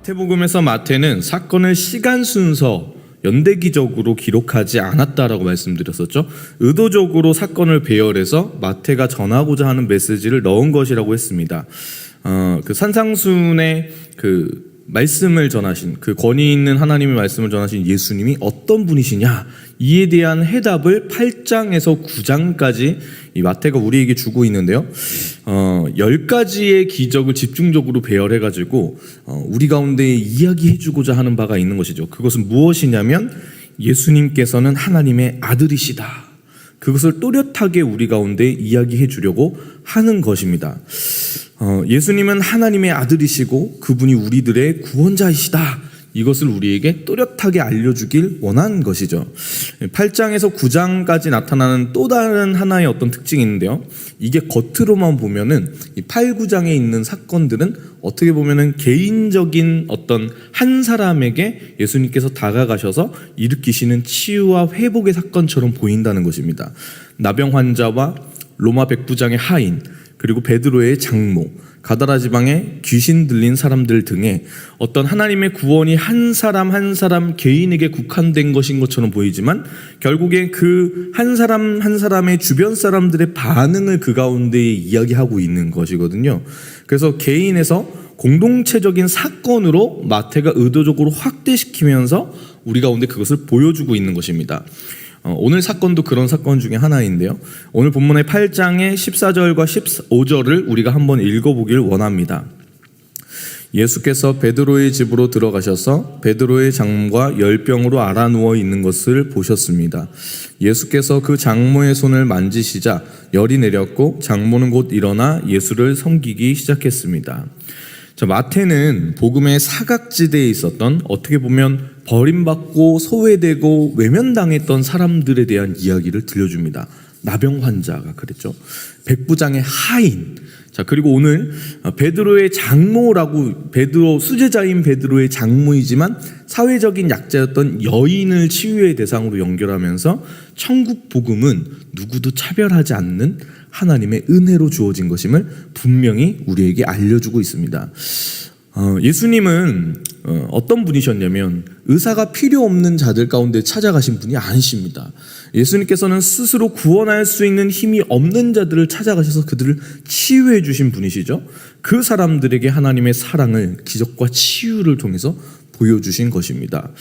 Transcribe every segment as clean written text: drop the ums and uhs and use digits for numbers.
마태복음에서 마태는 사건을 시간 순서 연대기적으로 기록하지 않았다라고 말씀드렸었죠. 의도적으로 사건을 배열해서 마태가 전하고자 하는 메시지를 넣은 것이라고 했습니다. 그 산상순의 그 말씀을 전하신, 그 권위 있는 하나님의 말씀을 전하신 예수님이 어떤 분이시냐, 이에 대한 해답을 8장에서 9장까지 이 마태가 우리에게 주고 있는데요. 10가지의 기적을 집중적으로 배열해가지고 우리 가운데 이야기해주고자 하는 바가 있는 것이죠. 그것은 무엇이냐면 예수님께서는 하나님의 아들이시다. 그것을 또렷하게 우리 가운데 이야기해 주려고 하는 것입니다. 예수님은 하나님의 아들이시고 그분이 우리들의 구원자이시다. 이것을 우리에게 또렷하게 알려주길 원한 것이죠. 8장에서 9장까지 나타나는 또 다른 하나의 어떤 특징이 있는데요. 이게 겉으로만 보면은 이 8, 9장에 있는 사건들은 어떻게 보면은 개인적인 어떤 한 사람에게 예수님께서 다가가셔서 일으키시는 치유와 회복의 사건처럼 보인다는 것입니다. 나병 환자와 로마 백부장의 하인, 그리고 베드로의 장모, 가다라 지방에 귀신 들린 사람들 등의 어떤 하나님의 구원이 한 사람 한 사람 개인에게 국한된 것인 것처럼 보이지만 결국에 그 한 사람 한 사람의 주변 사람들의 반응을 그 가운데 이야기하고 있는 것이거든요. 그래서 개인에서 공동체적인 사건으로 마태가 의도적으로 확대시키면서 우리 가운데 그것을 보여주고 있는 것입니다. 오늘 사건도 그런 사건 중에 하나인데요. 오늘 본문의 8장의 14절과 15절을 우리가 한번 읽어보길 원합니다. 예수께서 베드로의 집으로 들어가셔서 베드로의 장모가 열병으로 앓아 누워 있는 것을 보셨습니다. 예수께서 그 장모의 손을 만지시자 열이 내렸고 장모는 곧 일어나 예수를 섬기기 시작했습니다. 마태는 복음의 사각지대에 있었던, 어떻게 보면 버림받고 소외되고 외면당했던 사람들에 대한 이야기를 들려줍니다. 나병 환자가 그랬죠. 백부장의 하인. 그리고 오늘 베드로의 장모라고, 베드로 수제자인 베드로의 장모이지만 사회적인 약자였던 여인을 치유의 대상으로 연결하면서 천국 복음은 누구도 차별하지 않는 하나님의 은혜로 주어진 것임을 분명히 우리에게 알려주고 있습니다. 예수님은 어떤 분이셨냐면 의사가 필요 없는 자들 가운데 찾아가신 분이 아니십니다. 예수님께서는 스스로 구원할 수 있는 힘이 없는 자들을 찾아가셔서 그들을 치유해 주신 분이시죠. 그 사람들에게 하나님의 사랑을 기적과 치유를 통해서 보여주신 것입니다.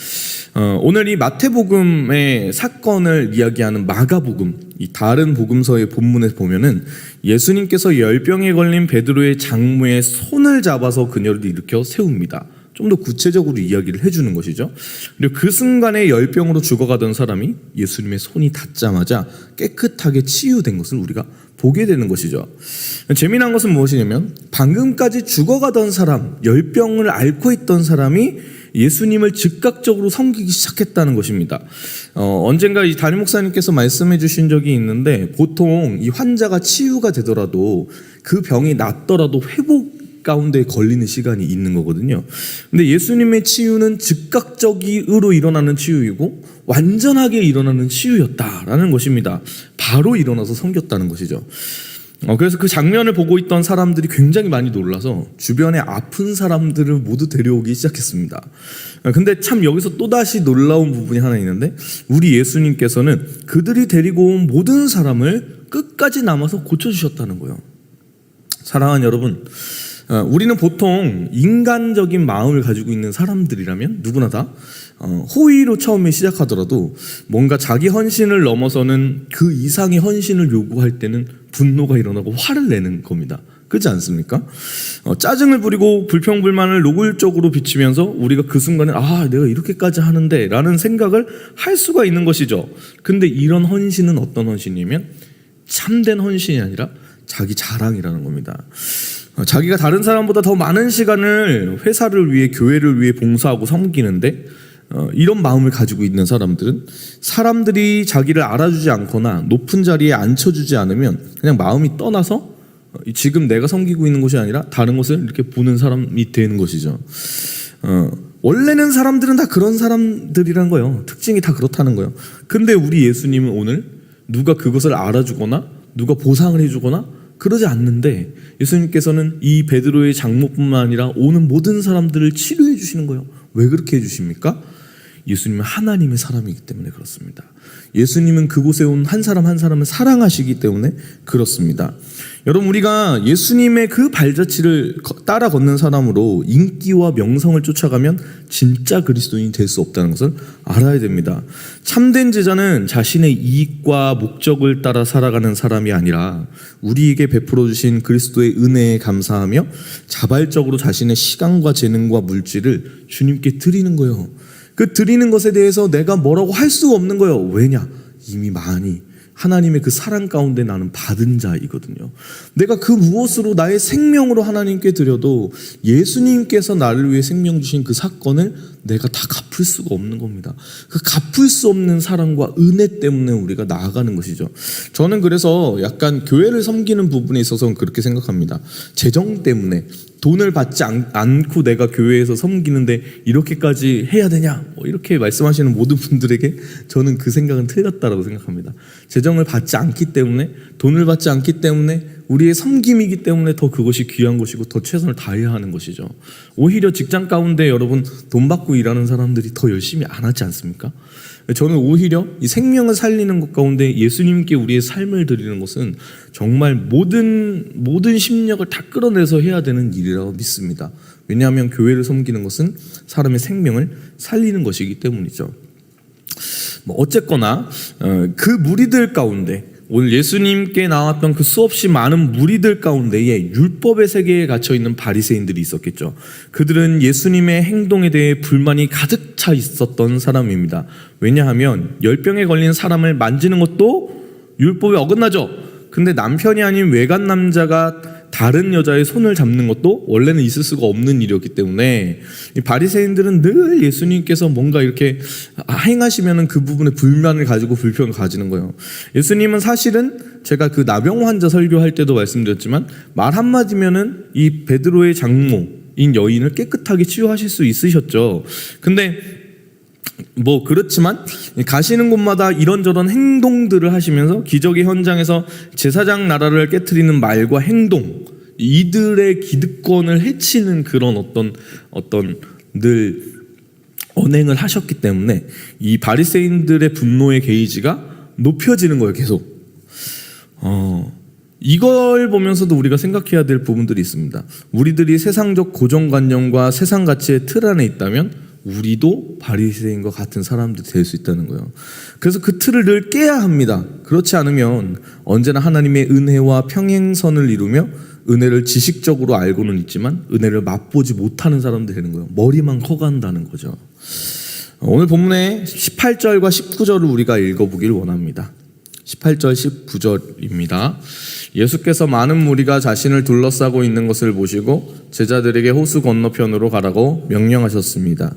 오늘 이 마태복음의 사건을 이야기하는 마가복음, 이 다른 복음서의 본문에 보면은 예수님께서 열병에 걸린 베드로의 장모의 손을 잡아서 그녀를 일으켜 세웁니다. 좀 더 구체적으로 이야기를 해주는 것이죠. 그리고 그 순간에 열병으로 죽어가던 사람이 예수님의 손이 닿자마자 깨끗하게 치유된 것을 우리가 보게 되는 것이죠. 재미난 것은 무엇이냐면 방금까지 죽어가던 사람, 열병을 앓고 있던 사람이 예수님을 즉각적으로 섬기기 시작했다는 것입니다. 언젠가 이 담임 목사님께서 말씀해 주신 적이 있는데, 보통 이 환자가 치유가 되더라도 그 병이 낫더라도 회복 가운데 걸리는 시간이 있는 거거든요. 근데 예수님의 치유는 즉각적으로 일어나는 치유이고 완전하게 일어나는 치유였다라는 것입니다. 바로 일어나서 섬겼다는 것이죠. 그래서 그 장면을 보고 있던 사람들이 굉장히 많이 놀라서 주변에 아픈 사람들을 모두 데려오기 시작했습니다. 근데 참 여기서 또다시 놀라운 부분이 하나 있는데, 우리 예수님께서는 그들이 데리고 온 모든 사람을 끝까지 남아서 고쳐주셨다는 거예요. 사랑하는 여러분, 우리는 보통 인간적인 마음을 가지고 있는 사람들이라면 누구나 다 호의로 처음에 시작하더라도 뭔가 자기 헌신을 넘어서는 그 이상의 헌신을 요구할 때는 분노가 일어나고 화를 내는 겁니다. 그렇지 않습니까? 짜증을 부리고 불평불만을 노골적으로 비치면서 우리가 그 순간에 내가 이렇게까지 하는데 라는 생각을 할 수가 있는 것이죠. 근데 이런 헌신은 어떤 헌신이냐면 참된 헌신이 아니라 자기 자랑이라는 겁니다. 자기가 다른 사람보다 더 많은 시간을 회사를 위해, 교회를 위해 봉사하고 섬기는데 이런 마음을 가지고 있는 사람들은 사람들이 자기를 알아주지 않거나 높은 자리에 앉혀주지 않으면 그냥 마음이 떠나서 지금 내가 섬기고 있는 것이 아니라 다른 것을 이렇게 보는 사람이 되는 것이죠. 원래는 사람들은 다 그런 사람들이란 거예요. 특징이 다 그렇다는 거예요. 근데 우리 예수님은 오늘 누가 그것을 알아주거나 누가 보상을 해주거나 그러지 않는데 예수님께서는 이 베드로의 장모뿐만 아니라 오는 모든 사람들을 치료해 주시는 거예요. 왜 그렇게 해주십니까? 예수님은 하나님의 사람이기 때문에 그렇습니다. 예수님은 그곳에 온 한 사람 한 사람을 사랑하시기 때문에 그렇습니다. 여러분, 우리가 예수님의 그 발자취를 따라 걷는 사람으로 인기와 명성을 쫓아가면 진짜 그리스도인이 될 수 없다는 것을 알아야 됩니다. 참된 제자는 자신의 이익과 목적을 따라 살아가는 사람이 아니라 우리에게 베풀어 주신 그리스도의 은혜에 감사하며 자발적으로 자신의 시간과 재능과 물질을 주님께 드리는 거예요. 그 드리는 것에 대해서 내가 뭐라고 할 수가 없는 거예요. 왜냐? 이미 많이 하나님의 그 사랑 가운데 나는 받은 자이거든요. 내가 그 무엇으로 나의 생명으로 하나님께 드려도 예수님께서 나를 위해 생명 주신 그 사건을 내가 다 갚을 수가 없는 겁니다. 그 갚을 수 없는 사랑과 은혜 때문에 우리가 나아가는 것이죠. 저는 그래서 약간 교회를 섬기는 부분에 있어서는 그렇게 생각합니다. 재정 때문에 돈을 받지 않고 내가 교회에서 섬기는데 이렇게까지 해야 되냐? 이렇게 말씀하시는 모든 분들에게 저는 그 생각은 틀렸다고 생각합니다. 재정을 받지 않기 때문에, 돈을 받지 않기 때문에, 우리의 섬김이기 때문에 더 그것이 귀한 것이고 더 최선을 다해야 하는 것이죠. 오히려 직장 가운데 여러분 돈 받고 일하는 사람들이 더 열심히 안 하지 않습니까? 저는 오히려 이 생명을 살리는 것 가운데 예수님께 우리의 삶을 드리는 것은 정말 모든 심력을 다 끌어내서 해야 되는 일이라고 믿습니다. 왜냐하면 교회를 섬기는 것은 사람의 생명을 살리는 것이기 때문이죠. 어쨌거나 그 무리들 가운데, 오늘 예수님께 나왔던 그 수없이 많은 무리들 가운데에 율법의 세계에 갇혀있는 바리새인들이 있었겠죠. 그들은 예수님의 행동에 대해 불만이 가득 차 있었던 사람입니다. 왜냐하면 열병에 걸린 사람을 만지는 것도 율법에 어긋나죠. 근데 남편이 아닌 외간 남자가 다른 여자의 손을 잡는 것도 원래는 있을 수가 없는 일이었기 때문에 이 바리새인들은 늘 예수님께서 뭔가 이렇게 행하시면은 그 부분에 불만을 가지고 불평을 가지는 거예요. 예수님은 사실은 제가 그 나병 환자 설교할 때도 말씀드렸지만 말 한마디면은 이 베드로의 장모인 여인을 깨끗하게 치유하실 수 있으셨죠. 근데 그렇지만 가시는 곳마다 이런저런 행동들을 하시면서 기적의 현장에서 제사장 나라를 깨트리는 말과 행동, 이들의 기득권을 해치는 그런 어떤 늘 언행을 하셨기 때문에 이 바리새인들의 분노의 게이지가 높여지는 거예요. 계속. 이걸 보면서도 우리가 생각해야 될 부분들이 있습니다. 우리들이 세상적 고정관념과 세상 가치의 틀 안에 있다면 우리도 바리새인과 같은 사람들이 될 수 있다는 거예요. 그래서 그 틀을 늘 깨야 합니다. 그렇지 않으면 언제나 하나님의 은혜와 평행선을 이루며 은혜를 지식적으로 알고는 있지만 은혜를 맛보지 못하는 사람들이 되는 거예요. 머리만 커간다는 거죠. 오늘 본문의 18절과 19절을 우리가 읽어보길 원합니다. 18절 19절입니다. 예수께서 많은 무리가 자신을 둘러싸고 있는 것을 보시고 제자들에게 호수 건너편으로 가라고 명령하셨습니다.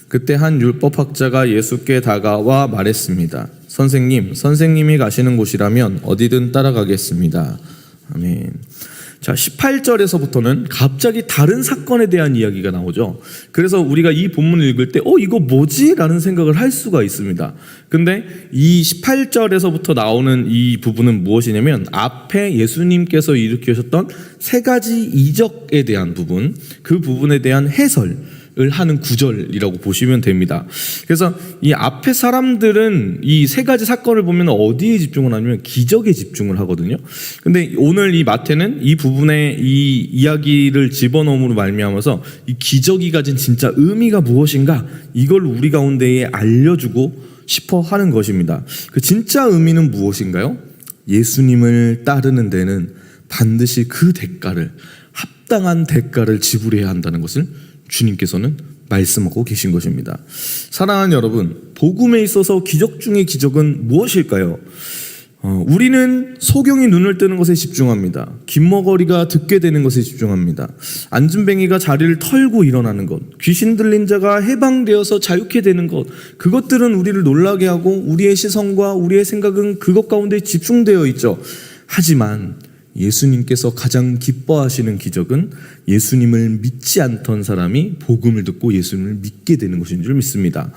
그때 한 율법학자가 예수께 다가와 말했습니다. 선생님이 가시는 곳이라면 어디든 따라가겠습니다. 아멘. 자, 18절에서부터는 갑자기 다른 사건에 대한 이야기가 나오죠. 그래서 우리가 이 본문을 읽을 때 이거 뭐지? 라는 생각을 할 수가 있습니다. 근데 이 18절에서부터 나오는 이 부분은 무엇이냐면 앞에 예수님께서 일으키셨던 세 가지 이적에 대한 부분, 그 부분에 대한 해설을 하는 구절이라고 보시면 됩니다. 그래서 이 앞에 사람들은 이 세 가지 사건을 보면 어디에 집중을 하냐면 기적에 집중을 하거든요. 근데 오늘 이 마태는 이 부분에 이 이야기를 집어넣음으로 말미암아서 이 기적이 가진 진짜 의미가 무엇인가, 이걸 우리 가운데에 알려주고 싶어 하는 것입니다. 그 진짜 의미는 무엇인가요? 예수님을 따르는 데는 반드시 그 대가를, 합당한 대가를 지불해야 한다는 것을 주님께서는 말씀하고 계신 것입니다. 사랑하는 여러분, 복음에 있어서 기적 중의 기적은 무엇일까요? 우리는 소경이 눈을 뜨는 것에 집중합니다. 긴머거리가 듣게 되는 것에 집중합니다. 앉은뱅이가 자리를 털고 일어나는 것, 귀신 들린 자가 해방되어서 자유케 되는 것, 그것들은 우리를 놀라게 하고 우리의 시선과 우리의 생각은 그것 가운데 집중되어 있죠. 하지만 예수님께서 가장 기뻐하시는 기적은 예수님을 믿지 않던 사람이 복음을 듣고 예수님을 믿게 되는 것인 줄 믿습니다.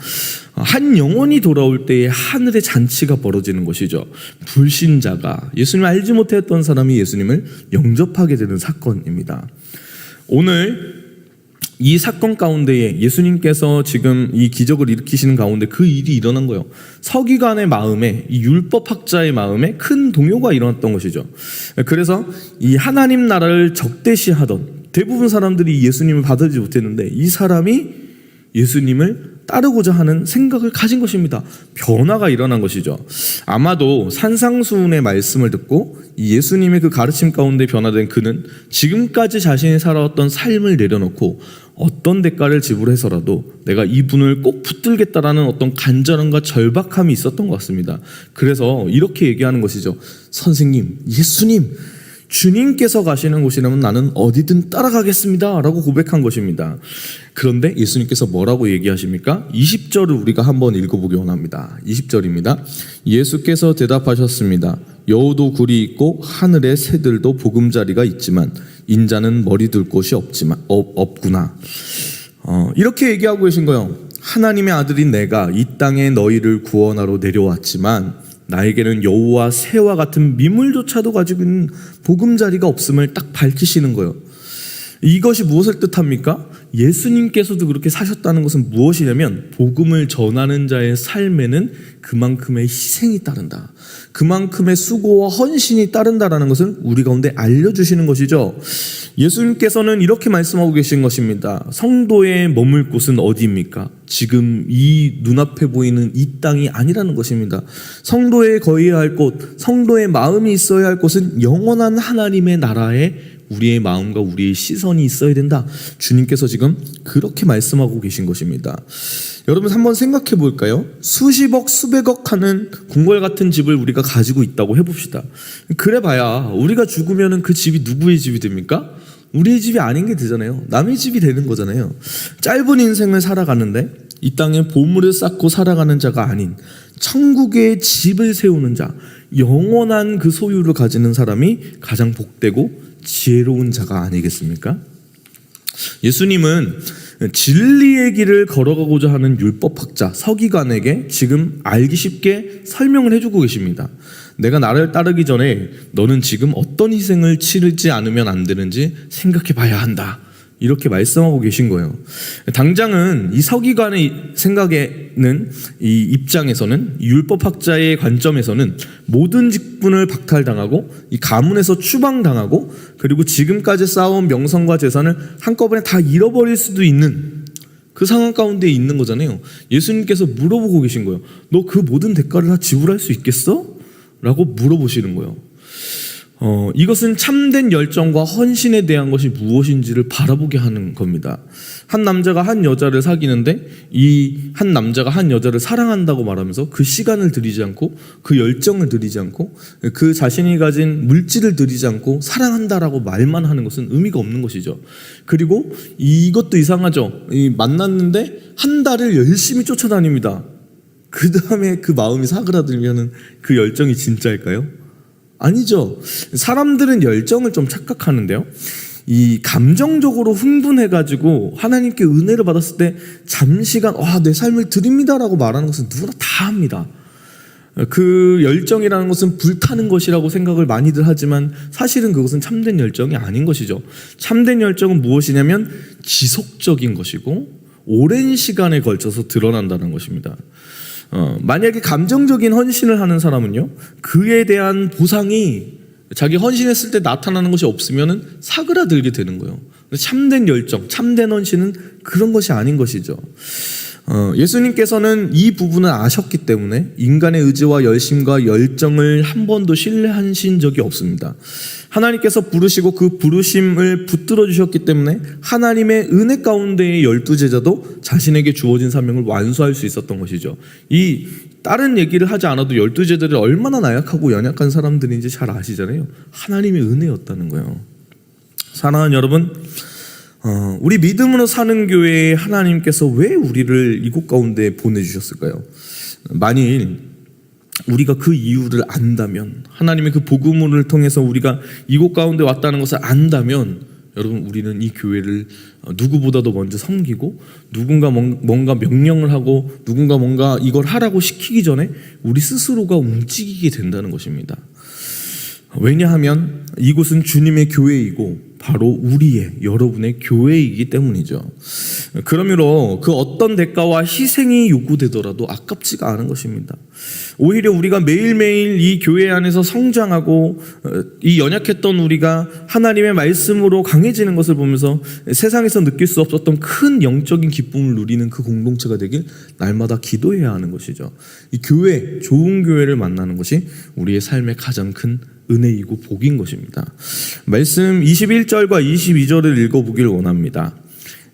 한 영혼이 돌아올 때에 하늘의 잔치가 벌어지는 것이죠. 불신자가 예수님을 알지 못했던 사람이 예수님을 영접하게 되는 사건입니다. 오늘 이 사건 가운데에 예수님께서 지금 이 기적을 일으키시는 가운데 그 일이 일어난 거예요. 서기관의 마음에, 이 율법학자의 마음에 큰 동요가 일어났던 것이죠. 그래서 이 하나님 나라를 적대시하던 대부분 사람들이 예수님을 받아들이지 못했는데 이 사람이 예수님을 따르고자 하는 생각을 가진 것입니다. 변화가 일어난 것이죠. 아마도 산상수훈의 말씀을 듣고 이 예수님의 그 가르침 가운데 변화된 그는 지금까지 자신이 살아왔던 삶을 내려놓고 어떤 대가를 지불해서라도 내가 이분을 꼭 붙들겠다라는 어떤 간절함과 절박함이 있었던 것 같습니다. 그래서 이렇게 얘기하는 것이죠. 선생님, 예수님, 주님께서 가시는 곳이라면 나는 어디든 따라가겠습니다 라고 고백한 것입니다. 그런데 예수님께서 뭐라고 얘기하십니까? 20절을 우리가 한번 읽어보기 원합니다. 20절입니다. 예수께서 대답하셨습니다. 여우도 굴이 있고 하늘의 새들도 보금자리가 있지만 인자는 머리 둘 곳이 없구나. 이렇게 얘기하고 계신 거예요. 하나님의 아들인 내가 이 땅에 너희를 구원하러 내려왔지만 나에게는 여우와 새와 같은 미물조차도 가지고 있는 보금자리가 없음을 딱 밝히시는 거예요. 이것이 무엇을 뜻합니까? 예수님께서도 그렇게 사셨다는 것은 무엇이냐면 복음을 전하는 자의 삶에는 그만큼의 희생이 따른다. 그만큼의 수고와 헌신이 따른다라는 것을 우리 가운데 알려주시는 것이죠. 예수님께서는 이렇게 말씀하고 계신 것입니다. 성도의 머물 곳은 어디입니까? 지금 이 눈앞에 보이는 이 땅이 아니라는 것입니다. 성도의 거해야 할 곳, 성도의 마음이 있어야 할 곳은 영원한 하나님의 나라에 우리의 마음과 우리의 시선이 있어야 된다. 주님께서 지금 그렇게 말씀하고 계신 것입니다. 여러분 한번 생각해 볼까요? 수십억 수백억 하는 궁궐 같은 집을 우리가 가지고 있다고 해봅시다. 그래봐야 우리가 죽으면 그 집이 누구의 집이 됩니까? 우리의 집이 아닌 게 되잖아요. 남의 집이 되는 거잖아요. 짧은 인생을 살아가는데 이 땅에 보물을 쌓고 살아가는 자가 아닌 천국의 집을 세우는 자, 영원한 그 소유를 가지는 사람이 가장 복되고 지혜로운 자가 아니겠습니까? 예수님은 진리의 길을 걸어가고자 하는 율법학자 서기관에게 지금 알기 쉽게 설명을 해주고 계십니다. 내가 나를 따르기 전에 너는 지금 어떤 희생을 치르지 않으면 안 되는지 생각해 봐야 한다. 이렇게 말씀하고 계신 거예요. 당장은 이 서기관의 생각에는 이 입장에서는 율법학자의 관점에서는 모든 직분을 박탈당하고 이 가문에서 추방당하고 그리고 지금까지 쌓아온 명성과 재산을 한꺼번에 다 잃어버릴 수도 있는 그 상황 가운데 있는 거잖아요. 예수님께서 물어보고 계신 거예요. 너 그 모든 대가를 다 지불할 수 있겠어? 라고 물어보시는 거예요. 이것은 참된 열정과 헌신에 대한 것이 무엇인지를 바라보게 하는 겁니다. 한 남자가 한 여자를 사귀는데 이 한 남자가 한 여자를 사랑한다고 말하면서 그 시간을 들이지 않고 그 열정을 들이지 않고 그 자신이 가진 물질을 들이지 않고 사랑한다라고 말만 하는 것은 의미가 없는 것이죠. 그리고 이것도 이상하죠. 만났는데 한 달을 열심히 쫓아다닙니다. 그 다음에 그 마음이 사그라들면 그 열정이 진짜일까요? 아니죠. 사람들은 열정을 좀 착각하는데요. 이 감정적으로 흥분해가지고 하나님께 은혜를 받았을 때 잠시간 내 삶을 드립니다라고 말하는 것은 누구나 다 합니다. 그 열정이라는 것은 불타는 것이라고 생각을 많이들 하지만 사실은 그것은 참된 열정이 아닌 것이죠. 참된 열정은 무엇이냐면 지속적인 것이고 오랜 시간에 걸쳐서 드러난다는 것입니다. 만약에 감정적인 헌신을 하는 사람은요, 그에 대한 보상이 자기 헌신했을 때 나타나는 것이 없으면 사그라들게 되는 거예요. 참된 열정, 참된 헌신은 그런 것이 아닌 것이죠. 예수님께서는 이 부분을 아셨기 때문에 인간의 의지와 열심과 열정을 한 번도 신뢰하신 적이 없습니다. 하나님께서 부르시고 그 부르심을 붙들어 주셨기 때문에 하나님의 은혜 가운데의 12제자도 자신에게 주어진 사명을 완수할 수 있었던 것이죠. 이 다른 얘기를 하지 않아도 12제자들이 얼마나 나약하고 연약한 사람들인지 잘 아시잖아요. 하나님의 은혜였다는 거예요. 사랑하는 여러분, 우리 믿음으로 사는 교회에 하나님께서 왜 우리를 이곳 가운데 보내주셨을까요? 만일 우리가 그 이유를 안다면, 하나님의 그 복음을 통해서 우리가 이곳 가운데 왔다는 것을 안다면, 여러분, 우리는 이 교회를 누구보다도 먼저 섬기고, 누군가 뭔가 명령을 하고 누군가 뭔가 이걸 하라고 시키기 전에 우리 스스로가 움직이게 된다는 것입니다. 왜냐하면 이곳은 주님의 교회이고 바로 우리의, 여러분의 교회이기 때문이죠. 그러므로 그 어떤 대가와 희생이 요구되더라도 아깝지가 않은 것입니다. 오히려 우리가 매일매일 이 교회 안에서 성장하고 이 연약했던 우리가 하나님의 말씀으로 강해지는 것을 보면서 세상에서 느낄 수 없었던 큰 영적인 기쁨을 누리는 그 공동체가 되길 날마다 기도해야 하는 것이죠. 이 교회, 좋은 교회를 만나는 것이 우리의 삶의 가장 큰 은혜이고 복인 것입니다. 말씀 21절과 22절을 읽어보길 원합니다.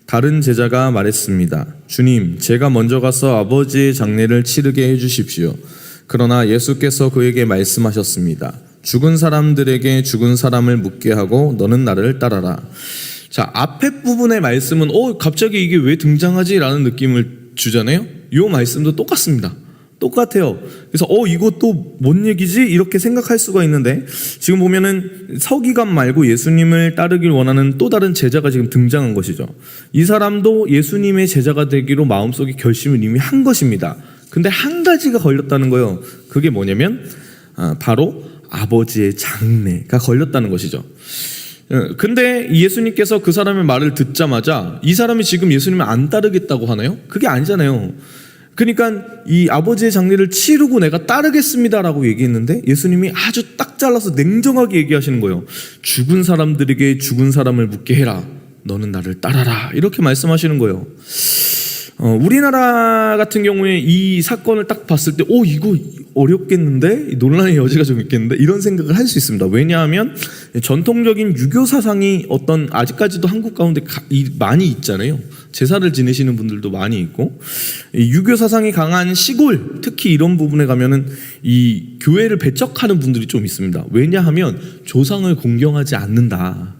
다른 제자가 말했습니다. 주님, 제가 먼저 가서 아버지의 장례를 치르게 해주십시오. 그러나 예수께서 그에게 말씀하셨습니다. 죽은 사람들에게 죽은 사람을 묻게 하고 너는 나를 따라라. 자, 앞에 부분의 말씀은 갑자기 이게 왜 등장하지? 라는 느낌을 주잖아요. 이 말씀도 똑같습니다. 똑같아요. 그래서 이거 또 뭔 얘기지? 이렇게 생각할 수가 있는데, 지금 보면은 서기관 말고 예수님을 따르길 원하는 또 다른 제자가 지금 등장한 것이죠. 이 사람도 예수님의 제자가 되기로 마음속에 결심을 이미 한 것입니다. 근데 한 가지가 걸렸다는 거예요. 그게 뭐냐면 바로 아버지의 장례가 걸렸다는 것이죠. 근데 예수님께서 그 사람의 말을 듣자마자 이 사람이 지금 예수님을 안 따르겠다고 하나요? 그게 아니잖아요. 그러니까 이 아버지의 장례를 치르고 내가 따르겠습니다라고 얘기했는데 예수님이 아주 딱 잘라서 냉정하게 얘기하시는 거예요. 죽은 사람들에게 죽은 사람을 묻게 해라. 너는 나를 따라라. 이렇게 말씀하시는 거예요. 우리나라 같은 경우에 이 사건을 딱 봤을 때 이거 어렵겠는데? 논란의 여지가 좀 있겠는데? 이런 생각을 할 수 있습니다. 왜냐하면 전통적인 유교 사상이 아직까지도 한국 가운데 많이 있잖아요. 제사를 지내시는 분들도 많이 있고, 유교 사상이 강한 시골, 특히 이런 부분에 가면은 이 교회를 배척하는 분들이 좀 있습니다. 왜냐하면 조상을 공경하지 않는다.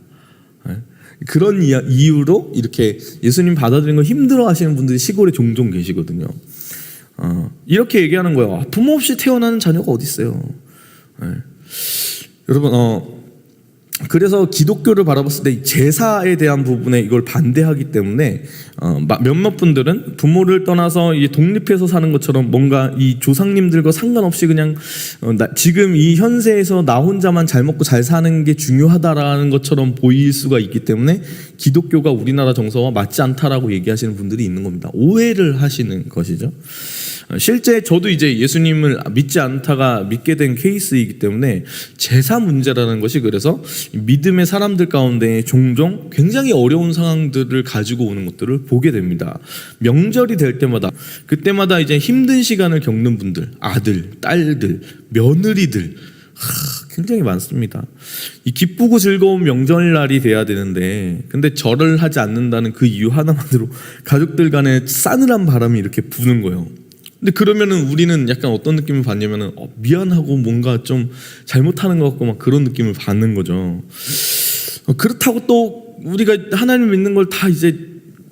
그런 이유로 이렇게 예수님 받아들이는 걸 힘들어 하시는 분들이 시골에 종종 계시거든요. 이렇게 얘기하는 거예요. 부모 없이 태어나는 자녀가 어디 있어요. 여러분, 그래서 기독교를 바라봤을 때 제사에 대한 부분에 이걸 반대하기 때문에 몇몇 분들은 부모를 떠나서 이제 독립해서 사는 것처럼 뭔가 이 조상님들과 상관없이 그냥 지금 이 현세에서 나 혼자만 잘 먹고 잘 사는 게 중요하다라는 것처럼 보일 수가 있기 때문에 기독교가 우리나라 정서와 맞지 않다라고 얘기하시는 분들이 있는 겁니다. 오해를 하시는 것이죠. 실제 저도 이제 예수님을 믿지 않다가 믿게 된 케이스이기 때문에 제사 문제라는 것이, 그래서 믿음의 사람들 가운데 종종 굉장히 어려운 상황들을 가지고 오는 것들을 보게 됩니다. 명절이 될 때마다, 그때마다 이제 힘든 시간을 겪는 분들, 아들, 딸들, 며느리들 굉장히 많습니다. 이 기쁘고 즐거운 명절날이 돼야 되는데, 근데 절을 하지 않는다는 그 이유 하나만으로 가족들 간에 싸늘한 바람이 이렇게 부는 거예요. 근데 그러면은 우리는 약간 어떤 느낌을 받냐면은 미안하고 뭔가 좀 잘못하는 것 같고 막 그런 느낌을 받는 거죠. 그렇다고 또 우리가 하나님 믿는 걸 다 이제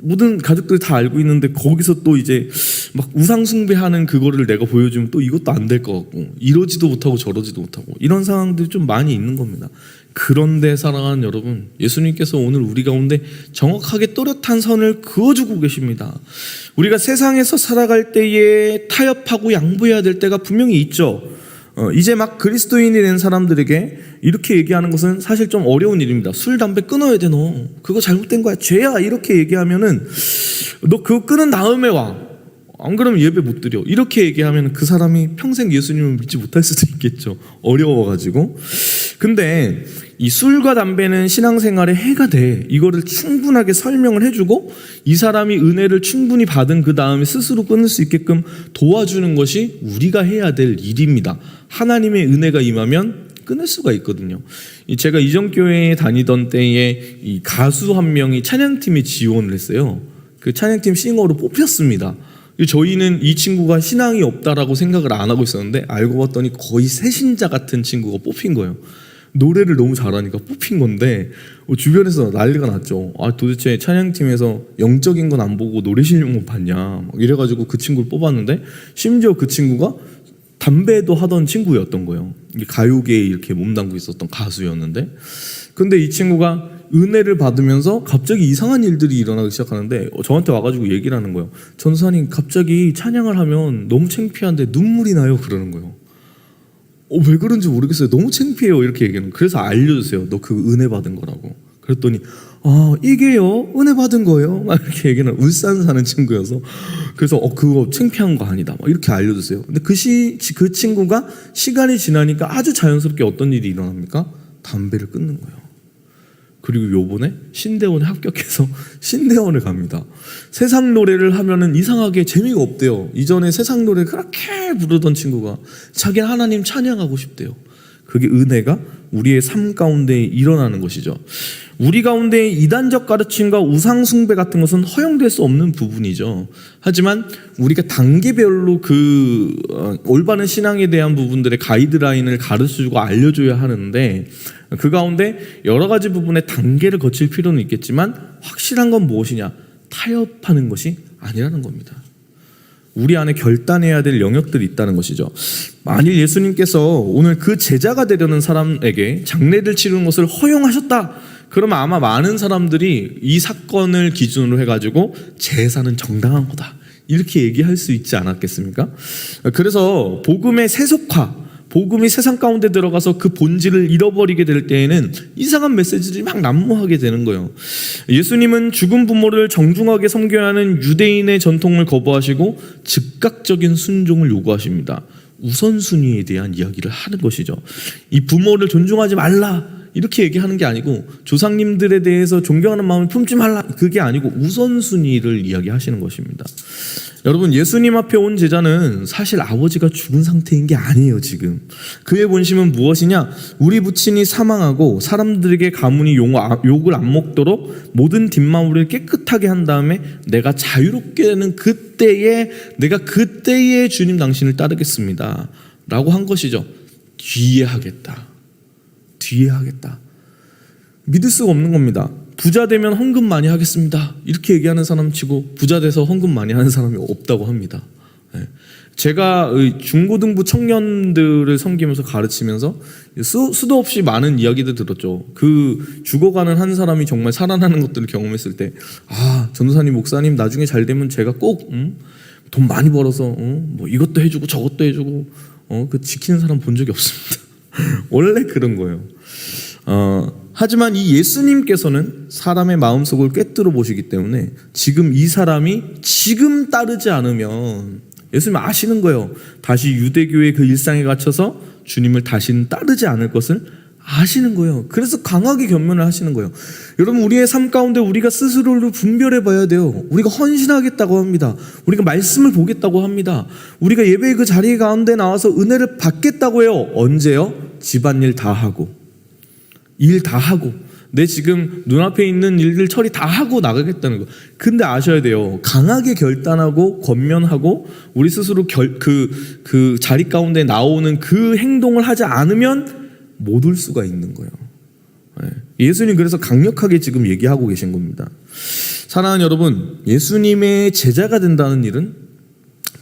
모든 가족들이 다 알고 있는데 거기서 또 이제 막 우상 숭배하는 그거를 내가 보여주면 또 이것도 안 될 것 같고, 이러지도 못하고 저러지도 못하고, 이런 상황들이 좀 많이 있는 겁니다. 그런데 사랑하는 여러분, 예수님께서 오늘 우리 가운데 정확하게 또렷한 선을 그어주고 계십니다. 우리가 세상에서 살아갈 때에 타협하고 양보해야 될 때가 분명히 있죠. 이제 막 그리스도인이 된 사람들에게 이렇게 얘기하는 것은 사실 좀 어려운 일입니다. 술, 담배 끊어야 돼, 너. 그거 잘못된 거야. 죄야. 이렇게 얘기하면은 너 그거 끊은 다음에 와. 안 그러면 예배 못 드려. 이렇게 얘기하면 그 사람이 평생 예수님을 믿지 못할 수도 있겠죠. 어려워가지고. 근데 이 술과 담배는 신앙생활에 해가 돼. 이거를 충분하게 설명을 해주고 이 사람이 은혜를 충분히 받은 그 다음에 스스로 끊을 수 있게끔 도와주는 것이 우리가 해야 될 일입니다. 하나님의 은혜가 임하면 끊을 수가 있거든요. 제가 이전 교회에 다니던 때에 이 가수 한 명이 찬양팀에 지원을 했어요. 그 찬양팀 싱어로 뽑혔습니다. 저희는 이 친구가 신앙이 없다라고 생각을 안 하고 있었는데 알고 봤더니 거의 새신자 같은 친구가 뽑힌 거예요. 노래를 너무 잘하니까 뽑힌 건데 주변에서 난리가 났죠. 도대체 찬양팀에서 영적인 건 안 보고 노래 실력만 봤냐 막 이래가지고 그 친구를 뽑았는데, 심지어 그 친구가 담배도 하던 친구였던 거예요. 이게 가요계에 이렇게 몸담고 있었던 가수였는데, 근데 이 친구가 은혜를 받으면서 갑자기 이상한 일들이 일어나기 시작하는데 저한테 와가지고 얘기를 하는 거예요. 전사님, 갑자기 찬양을 하면 너무 창피한데 눈물이 나요, 그러는 거예요. 왜 그런지 모르겠어요. 너무 창피해요, 이렇게 얘기하는 거예요. 그래서 알려주세요. 너 그 은혜 받은 거라고. 그랬더니 이게요? 은혜 받은 거예요? 막 이렇게 얘기는, 울산 사는 친구여서. 그래서 그거 창피한 거 아니다, 막 이렇게 알려주세요. 근데 그 친구가 시간이 지나니까 아주 자연스럽게 어떤 일이 일어납니까? 담배를 끊는 거예요. 그리고 요번에 신대원에 합격해서 신대원을 갑니다. 세상 노래를 하면은 이상하게 재미가 없대요. 이전에 세상 노래 그렇게 부르던 친구가 자기는 하나님 찬양하고 싶대요. 그게 은혜가 우리의 삶 가운데 일어나는 것이죠. 우리 가운데 이단적 가르침과 우상 숭배 같은 것은 허용될 수 없는 부분이죠. 하지만 우리가 단계별로 올바른 신앙에 대한 부분들의 가이드라인을 가르쳐주고 알려줘야 하는데, 그 가운데 여러 가지 부분의 단계를 거칠 필요는 있겠지만 확실한 건 무엇이냐? 타협하는 것이 아니라는 겁니다. 우리 안에 결단해야 될 영역들이 있다는 것이죠. 만일 예수님께서 오늘 그 제자가 되려는 사람에게 장례를 치르는 것을 허용하셨다, 그러면 아마 많은 사람들이 이 사건을 기준으로 해가지고 제사는 정당한 거다, 이렇게 얘기할 수 있지 않았겠습니까? 그래서 복음의 세속화, 복음이 세상 가운데 들어가서 그 본질을 잃어버리게 될 때에는 이상한 메시지들이 막 난무하게 되는 거예요. 예수님은 죽은 부모를 정중하게 섬겨야 하는 유대인의 전통을 거부하시고 즉각적인 순종을 요구하십니다. 우선순위에 대한 이야기를 하는 것이죠. 이 부모를 존중하지 말라, 이렇게 얘기하는 게 아니고, 조상님들에 대해서 존경하는 마음을 품지 말라, 그게 아니고 우선순위를 이야기하시는 것입니다. 여러분, 예수님 앞에 온 제자는 사실 아버지가 죽은 상태인 게 아니에요. 지금 그의 본심은 무엇이냐? 우리 부친이 사망하고 사람들에게 가문이 욕을 안 먹도록 모든 뒷마무리를 깨끗하게 한 다음에 내가 자유롭게 되는 그때에, 내가 그때에 주님 당신을 따르겠습니다 라고 한 것이죠. 뒤에 하겠다, 뒤에 하겠다. 믿을 수가 없는 겁니다. 부자 되면 헌금 많이 하겠습니다, 이렇게 얘기하는 사람 치고 부자 돼서 헌금 많이 하는 사람이 없다고 합니다. 제가 중고등부 청년들을 섬기면서 가르치면서 수도 없이 많은 이야기들 들었죠. 그 죽어가는 한 사람이 정말 살아나는 것들을 경험했을 때, 전도사님, 목사님, 나중에 잘 되면 제가 꼭 돈 많이 벌어서 뭐 이것도 해주고 저것도 해주고 그 지키는 사람 본 적이 없습니다. 원래 그런 거예요. 하지만 이 예수님께서는 사람의 마음속을 꿰뚫어 보시기 때문에 지금 이 사람이 지금 따르지 않으면, 예수님 아시는 거예요. 다시 유대교의 그 일상에 갇혀서 주님을 다시는 따르지 않을 것을 아시는 거예요. 그래서 강하게 견면을 하시는 거예요. 여러분, 우리의 삶 가운데 우리가 스스로를 분별해 봐야 돼요. 우리가 헌신하겠다고 합니다. 우리가 말씀을 보겠다고 합니다. 우리가 예배의 그 자리 가운데 나와서 은혜를 받겠다고 해요. 언제요? 집안일 다 하고, 일 다 하고, 내 지금 눈앞에 있는 일들 처리 다 하고 나가겠다는 거. 근데 아셔야 돼요. 강하게 결단하고 권면하고 우리 스스로 그 자리 가운데 나오는 그 행동을 하지 않으면 못 올 수가 있는 거예요. 예수님 그래서 강력하게 지금 얘기하고 계신 겁니다. 사랑하는 여러분, 예수님의 제자가 된다는 일은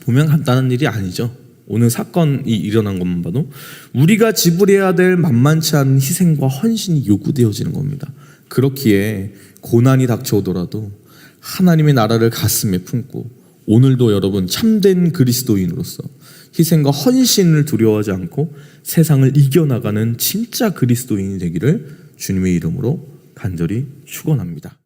보면 간단한 일이 아니죠. 오늘 사건이 일어난 것만 봐도 우리가 지불해야 될 만만치 않은 희생과 헌신이 요구되어지는 겁니다. 그렇기에 고난이 닥쳐오더라도 하나님의 나라를 가슴에 품고 오늘도 여러분 참된 그리스도인으로서 희생과 헌신을 두려워하지 않고 세상을 이겨나가는 진짜 그리스도인이 되기를 주님의 이름으로 간절히 축원합니다.